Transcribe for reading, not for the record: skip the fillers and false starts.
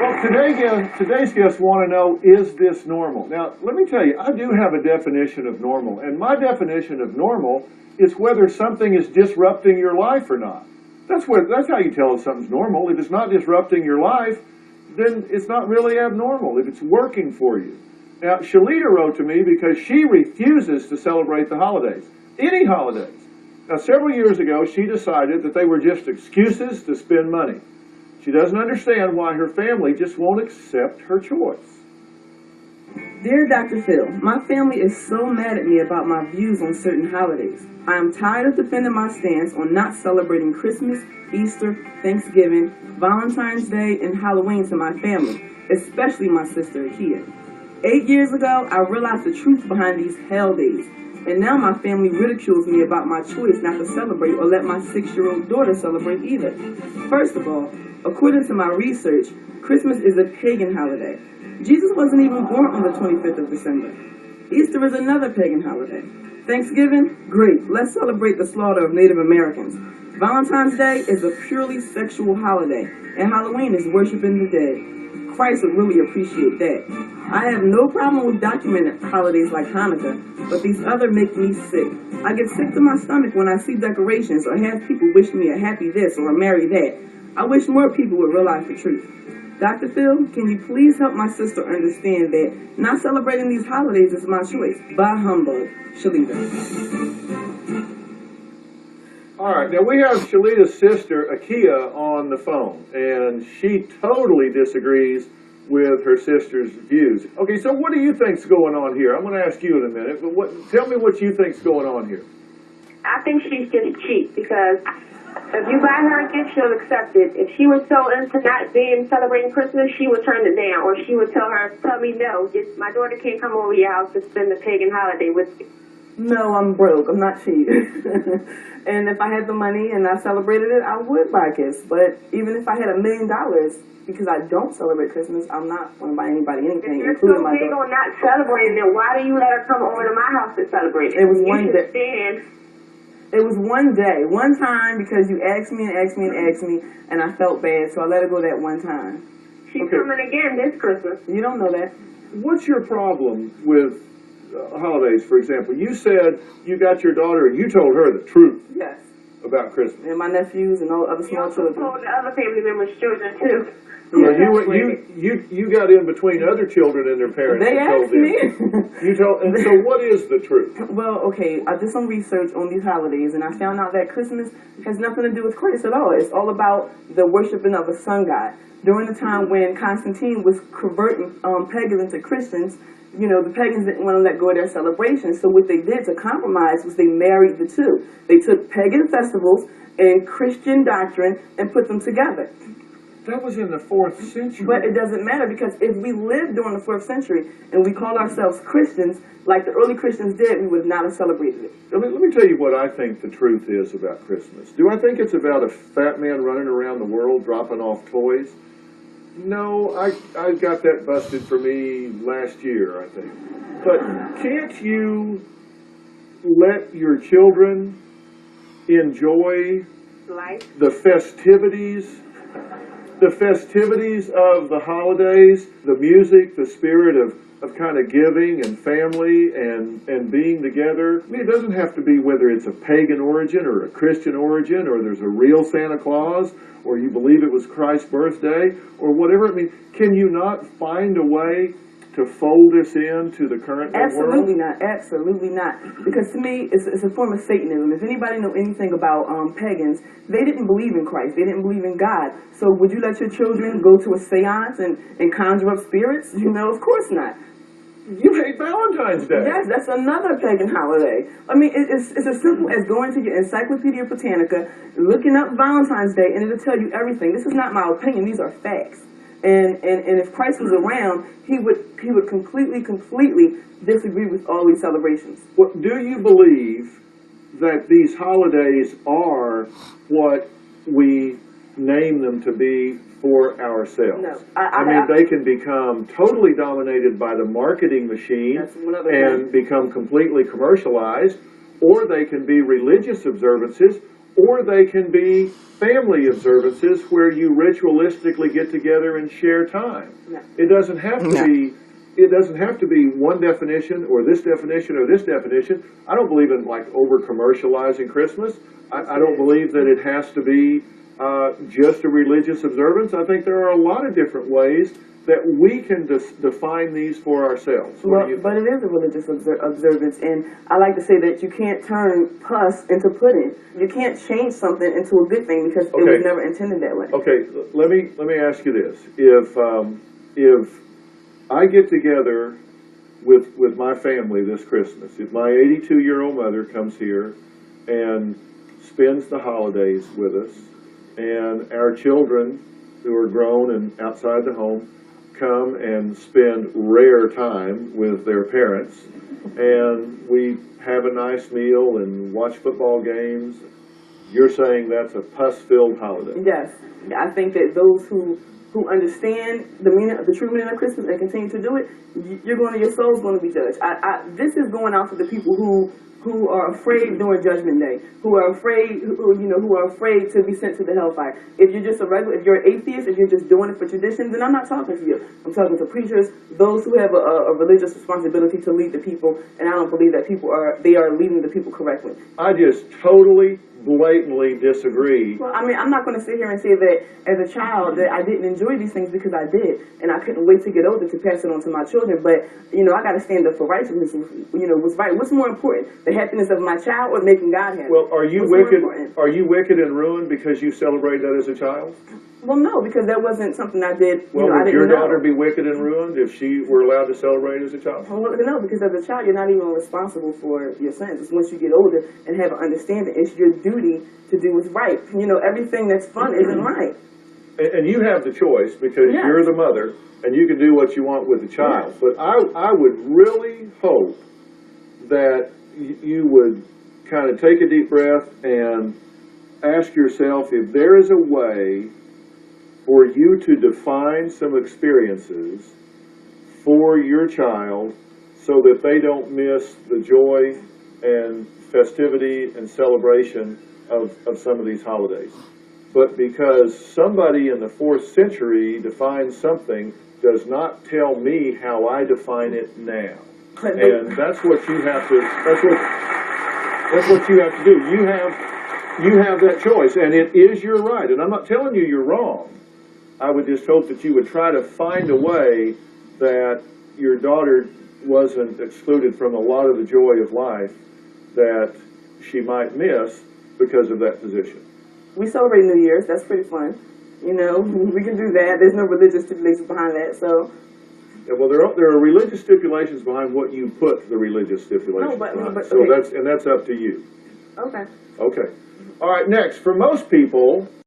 Well, today's guests want to know, is this normal? Now, let me tell you, I do have a definition of normal, and my definition of normal is whether something is disrupting your life or not. That's how you tell if something's normal. If it's not disrupting your life, then it's not really abnormal, if it's working for you. Now, Shalita wrote to me because she refuses to celebrate the holidays, any holidays. Now, several years ago, she decided that they were just excuses to spend money. She doesn't understand why her family just won't accept her choice. Dear Dr. Phil, my family is so mad at me about my views on certain holidays. I am tired of defending my stance on not celebrating Christmas, Easter, Thanksgiving, Valentine's Day, and Halloween to my family, especially my sister Akia. 8 years ago, I realized the truth behind these hell days, and now my family ridicules me about my choice not to celebrate or let my 6-year-old daughter celebrate either. First of all, according to my research, Christmas is a pagan holiday. Jesus wasn't even born on the 25th of December. Easter is another pagan holiday. Thanksgiving? Great. Let's celebrate the slaughter of Native Americans. Valentine's Day is a purely sexual holiday, and Halloween is worshiping the dead. Christ would really appreciate that. I have no problem with documenting holidays like Hanukkah, but these other make me sick. I get sick to my stomach when I see decorations or have people wish me a happy this or a merry that. I wish more people would realize the truth. Dr. Phil, can you please help my sister understand that not celebrating these holidays is my choice? Bah humbug. Shalita. All right, now we have Shalita's sister, Akia, on the phone, and she totally disagrees with her sister's views. Okay, so what do you think's going on here? I'm going to ask you in a minute, but tell me what you think's going on here. I think she's just cheap because if you buy her a gift, she'll accept it. If she was so into not being celebrating Christmas, she would turn it down, or she would tell me no. My daughter can't come over your house to spend the pagan holiday with you. No, I'm broke. I'm not cheap. And if I had the money and I celebrated it, I would buy gifts. But even if I had $1 million, because I don't celebrate Christmas, I'm not going to buy anybody anything, if you're including so my big daughter. on not celebrating it, why do you let her come over to my house to celebrate it? It was one day. Stand. It was one day, one time, because you asked me and asked me and asked me, and I felt bad, so I let her go that one time. She's coming again this Christmas. You don't know that. What's your problem with holidays, for example? You said you got your daughter and you told her the truth Yes. about Christmas. And my nephews and all other You small also children. told the other family members' children too. Yeah, Yeah, you got in between other children and their parents. They and told asked them. me. You told, and so what is the truth? Well, okay, I did some research on these holidays, and I found out that Christmas has nothing to do with Christ at all. It's all about the worshiping of a sun god. During the time when Constantine was converting pagans into Christians, you know, the pagans didn't want to let go of their celebrations, so what they did to compromise was they married the two. They took pagan festivals and Christian doctrine and put them together. That was in the 4th century. But it doesn't matter, because if we lived during the 4th century and we called ourselves Christians, like the early Christians did, we would not have celebrated it. Let me tell you what I think the truth is about Christmas. Do I think it's about a fat man running around the world dropping off toys? No, I got that busted for me last year, I think. But can't you let your children enjoy Life. the festivities of the holidays, the music, the spirit of kind of giving and family and being together? I mean, it doesn't have to be whether it's a pagan origin or a Christian origin, or there's a real Santa Claus, or you believe it was Christ's birthday, or whatever. I mean, can you not find a way to fold this into the current world? Absolutely not. Absolutely not. Because to me, it's a form of Satanism. If anybody know anything about pagans, they didn't believe in Christ. They didn't believe in God. So would you let your children go to a seance and conjure up spirits? You know, of course not. You hate Valentine's Day. Yes, that's another pagan holiday. I mean, it's as simple as going to your Encyclopedia Britannica, looking up Valentine's Day, and it'll tell you everything. This is not my opinion. These are facts. And if Christ was around, he would completely disagree with all these celebrations. What, do you believe that these holidays are what we name them to be for ourselves? No. I mean, they can become totally dominated by the marketing machine That's another and thing. become completely commercialized, or they can be religious observances, or they can be family observances where you ritualistically get together and share time. No. It doesn't have to No. be. It doesn't have to be one definition or this definition or this definition. I don't believe in like over commercializing Christmas. I don't believe that it has to be just a religious observance. I think there are a lot of different ways that we can define these for ourselves. What Well, do you but think? it is a religious observance, and I like to say that you can't turn pus into pudding. You can't change something into a good thing because it Okay. was never intended that way. Okay, let me ask you this: if I get together with my family this Christmas, if my 82-year-old mother comes here and spends the holidays with us, and our children who are grown and outside the home come and spend rare time with their parents, and we have a nice meal and watch football games, you're saying that's a pus-filled holiday? Yes, I think that those who understand the meaning, the true meaning of Christmas, and continue to do it, your soul's going to be judged. This is going out to the people who are afraid during Judgment Day, who are afraid to be sent to the hellfire. If you're just if you're an atheist, if you're just doing it for tradition, then I'm not talking to you. I'm talking to preachers, those who have a religious responsibility to lead the people, and I don't believe that they are leading the people correctly. I just totally, blatantly disagree. Well, I mean, I'm not going to sit here and say that as a child that I didn't enjoy these things because I did, and I couldn't wait to get older to pass it on to my children. But I got to stand up for righteousness. What's right? What's more important, the happiness of my child or making God happy? Well, are you What's more wicked? important? Are you wicked and ruined because you celebrate that as a child? Well, no, because that wasn't something I did. Well, I would didn't your know. daughter be wicked and ruined if she were allowed to celebrate as a child? Well, no, because as a child, you're not even responsible for your sins. It's once you get older and have an understanding, it's your duty to do what's right. Everything that's fun isn't right. And you have the choice because Yes. you're the mother and you can do what you want with the child. But I would really hope that you would kind of take a deep breath and ask yourself if there is a way for you to define some experiences for your child so that they don't miss the joy and festivity and celebration of some of these holidays. But because somebody in the 4th century defined something does not tell me how I define it now. And that's what you have to, that's what you have to do. You have that choice, and it is your right. And I'm not telling you you're wrong. I would just hope that you would try to find a way that your daughter wasn't excluded from a lot of the joy of life that she might miss because of that position. We celebrate New Year's. That's pretty fun. We can do that. There's no religious stipulations behind that. So, Yeah, well, there are religious stipulations behind what you put the religious stipulations No, but- behind. but- So okay. that's up to you. okay. Okay. All right, next, for most people,